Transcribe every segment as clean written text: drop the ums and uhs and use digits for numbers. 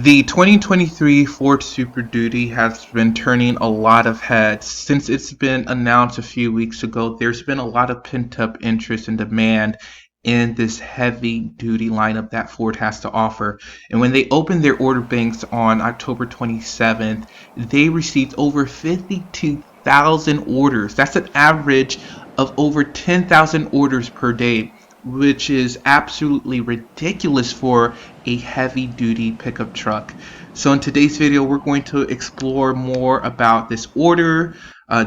The 2023 Ford Super Duty has been turning a lot of heads. Since it's been announced a few weeks ago, there's been a lot of pent-up interest and demand in this heavy-duty lineup that Ford has to offer. And when they opened their order banks on October 27th, they received over 52,000 orders. That's an average of over 10,000 orders per day, which is absolutely ridiculous for a heavy duty pickup truck. So in today's video, we're going to explore more about this order,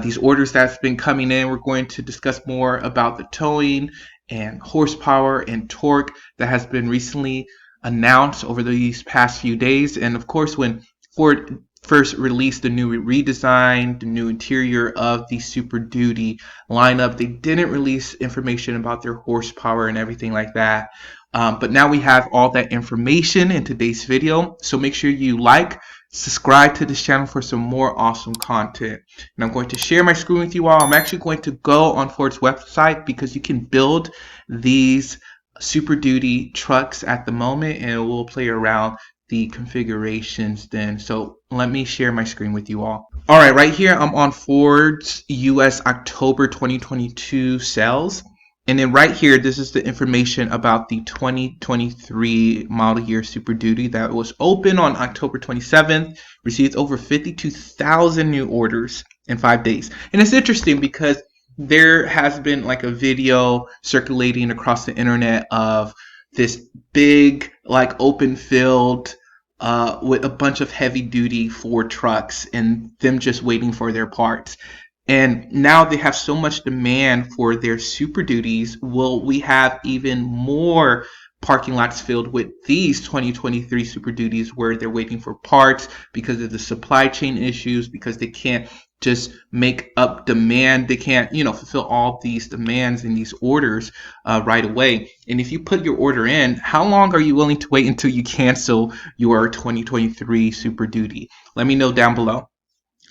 these orders that's been coming in. We're going to discuss more about the towing and horsepower and torque that has been recently announced over these past few days. And of course, when Ford first released the new redesign, the new interior of the Super Duty lineup, they didn't release information about their horsepower and everything like that. But now we have all that information in today's video. So make sure you like, subscribe to this channel for some more awesome content. And I'm going to share my screen with you all. I'm actually going to go on Ford's website because you can build these Super Duty trucks at the moment, and we'll play around the configurations then. So let me share my screen with you all. All right here I'm on Ford's US October 2022 sales. And then right here, this is the information about the 2023 model year Super Duty that was open on October 27th, received over 52,000 new orders in 5 days. And it's interesting because there has been like a video circulating across the internet of this big like open field with a bunch of heavy duty Ford trucks and them just waiting for their parts. And now they have so much demand for their Super Duties. Will we have even more parking lots filled with these 2023 Super Duties where they're waiting for parts because of the supply chain issues, because they can't just make up demand. They can't, fulfill all these demands in these orders right away. And if you put your order in, how long are you willing to wait until you cancel your 2023 Super Duty? Let me know down below.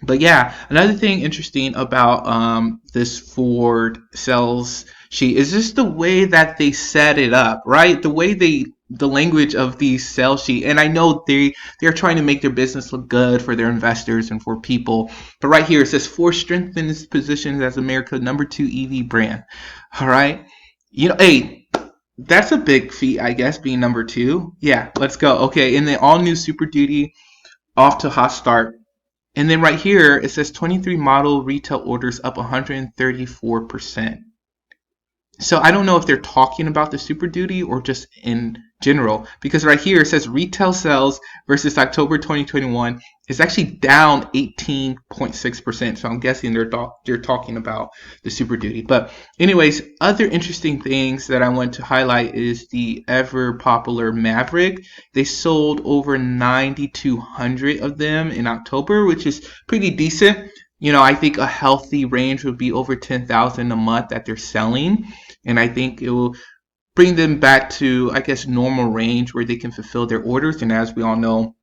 But yeah, another thing interesting about this Ford sales sheet is just the way that they set it up, right? The way the language of these sales sheet, and I know they're trying to make their business look good for their investors and for people. But right here it says Ford strengthens its position as America's #2 EV brand. All right, hey, that's a big feat, I guess, being #2. Yeah, let's go. Okay, and the all new Super Duty off to a hot start. And then right here, it says 23 model retail orders up 134%. So I don't know if they're talking about the Super Duty or just in general, because right here it says retail sales versus October 2021 is actually down 18.6%. So I'm guessing they're talking about the Super Duty. But anyways, other interesting things that I want to highlight is the ever popular Maverick. They sold over 9,200 of them in October, which is pretty decent. I think a healthy range would be over 10,000 a month that they're selling. And I think it will bring them back to, I guess, normal range where they can fulfill their orders. And as we all know,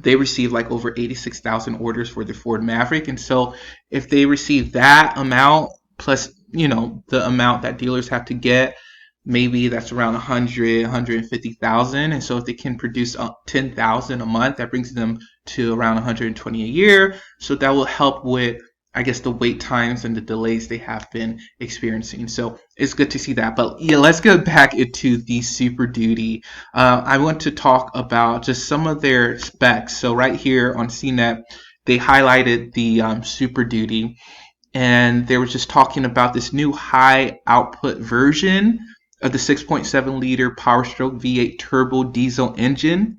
they received like over 86,000 orders for the Ford Maverick. And so if they receive that amount plus, the amount that dealers have to get, maybe that's around 150,000. And so if they can produce 10,000 a month, that brings them to around 120 a year. So that will help with, I guess, the wait times and the delays they have been experiencing. So it's good to see that. But yeah, let's go back into the Super Duty. I want to talk about just some of their specs. So right here on CNET, they highlighted the Super Duty, and they were just talking about this new high output version of the 6.7 liter Power Stroke V8 turbo diesel engine.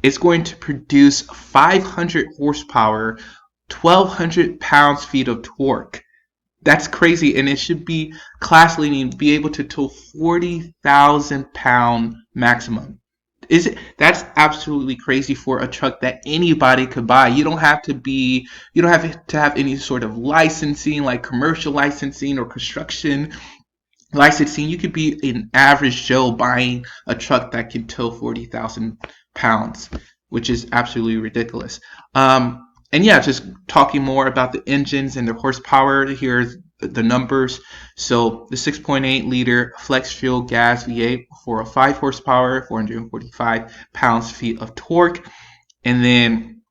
It's going to produce 500 horsepower, 1,200 pounds-feet of torque. That's crazy, and it should be class leading, be able to tow 40,000 pound maximum. That's absolutely crazy for a truck that anybody could buy. You don't have to have any sort of licensing, like commercial licensing or construction licensing. You could be an average Joe buying a truck that can tow 40,000 pounds, which is absolutely ridiculous. And yeah, just talking more about the engines and the horsepower. Here's the numbers. So the 6.8 liter flex fuel gas V8 for a 5 horsepower, 445 pounds-feet of torque. And then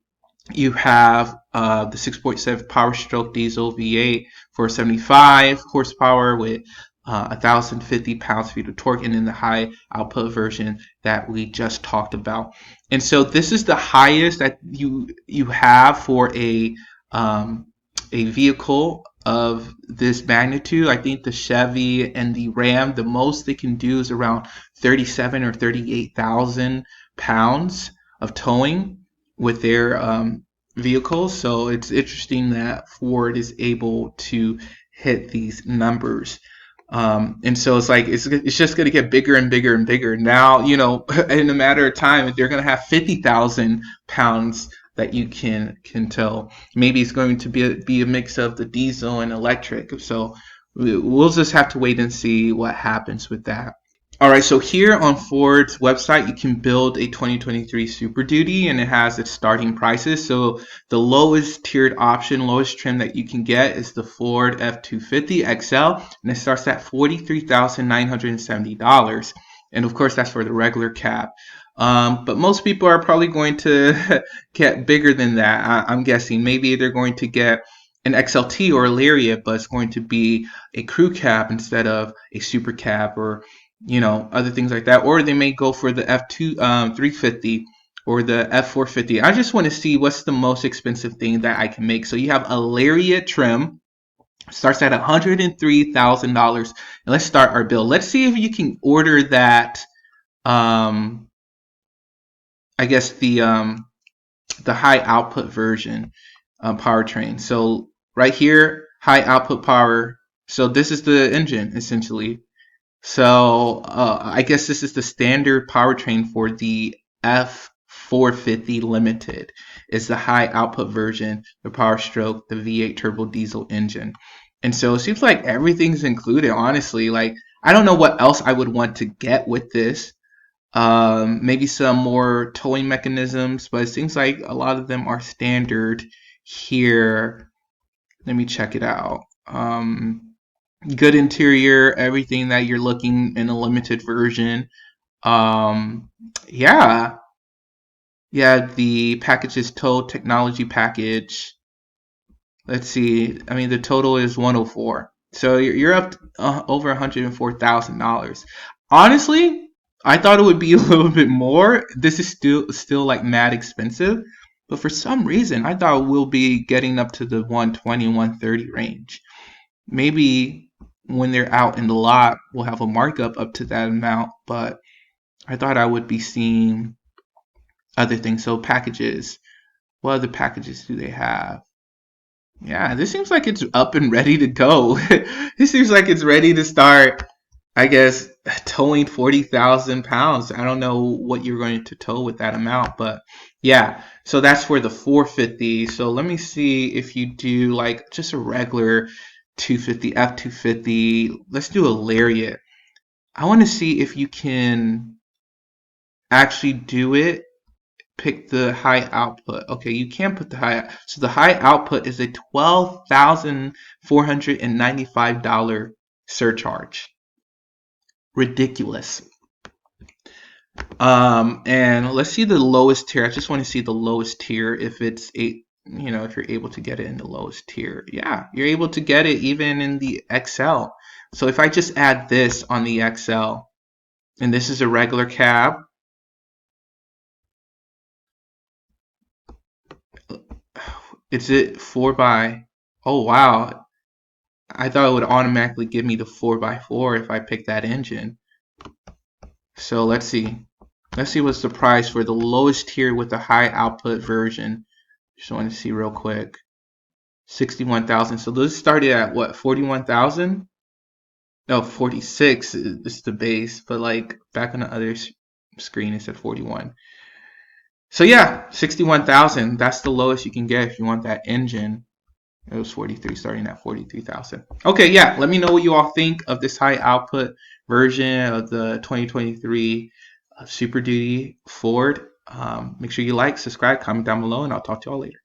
you have the 6.7 Power Stroke diesel V8 for 75 horsepower with 1,050 pounds-feet of torque, and then the high output version that we just talked about. And so this is the highest that you have for a vehicle of this magnitude. I think the Chevy and the Ram, the most they can do is around 37 or 38,000 pounds of towing with their vehicles. So it's interesting that Ford is able to hit these numbers. And so it's like it's just going to get bigger and bigger and bigger. Now, in a matter of time, they're going to have 50,000 pounds that you can tow. Maybe it's going to be a mix of the diesel and electric. So we'll just have to wait and see what happens with that. All right, so here on Ford's website, you can build a 2023 Super Duty, and it has its starting prices. So the lowest tiered option, lowest trim that you can get is the Ford F-250 XL, and it starts at $43,970. And of course, that's for the regular cab. But most people are probably going to get bigger than that. I'm guessing maybe they're going to get an XLT or a Lariat, but it's going to be a crew cab instead of a super cab, or other things like that. Or they may go for the F350 or the F450. I just want to see what's the most expensive thing that I can make. So you have a Lariat trim, starts at $103,000. And let's start our build. Let's see if you can order that. I guess the high output version powertrain. So right here, high output power. So this is the engine essentially. So I guess this is the standard powertrain for the F450 Limited. It's the high output version, the Power Stroke, the V8 turbo diesel engine. And so it seems like everything's included, honestly. Like, I don't know what else I would want to get with this. Maybe some more towing mechanisms, but it seems like a lot of them are standard here. Let me check it out. Good interior, everything that you're looking in a limited version. Yeah, the package is tow technology package. Let's see. I mean, the total is 104. So you're up over $104,000. Honestly, I thought it would be a little bit more. This is still like mad expensive, but for some reason, I thought we'll be getting up to the 120, 130 range. Maybe when they're out in the lot, we'll have a markup up to that amount, but I thought I would be seeing other things. So packages, what other packages do they have? Yeah, this seems like it's up and ready to go. This seems like it's ready to start, I guess, towing 40,000 pounds. I don't know what you're going to tow with that amount, but yeah, so that's for the 450. So let me see if you do like just a regular 250, F250. Let's do a Lariat. I want to see if you can actually do it. Pick the high output. Okay, you can put the high. So the high output is a $12,495 surcharge. Ridiculous. And let's see the lowest tier. I just want to see the lowest tier if it's if you're able to get it in the lowest tier. Yeah, you're able to get it even in the XL. So if I just add this on the XL, and this is a regular cab, it's it 4x. Oh wow, I thought it would automatically give me the 4x4 if I pick that engine. So let's see what's the price for the lowest tier with the high output version. Just want to see real quick. 61,000. So this started at what, 41,000? No, 46 is the base, but like back on the other screen it said 41. So yeah, 61,000. That's the lowest you can get if you want that engine. It was 43, starting at 43,000. Okay, yeah. Let me know what you all think of this high output version of the 2023 Super Duty Ford. Make sure you like, subscribe, comment down below, and I'll talk to y'all later.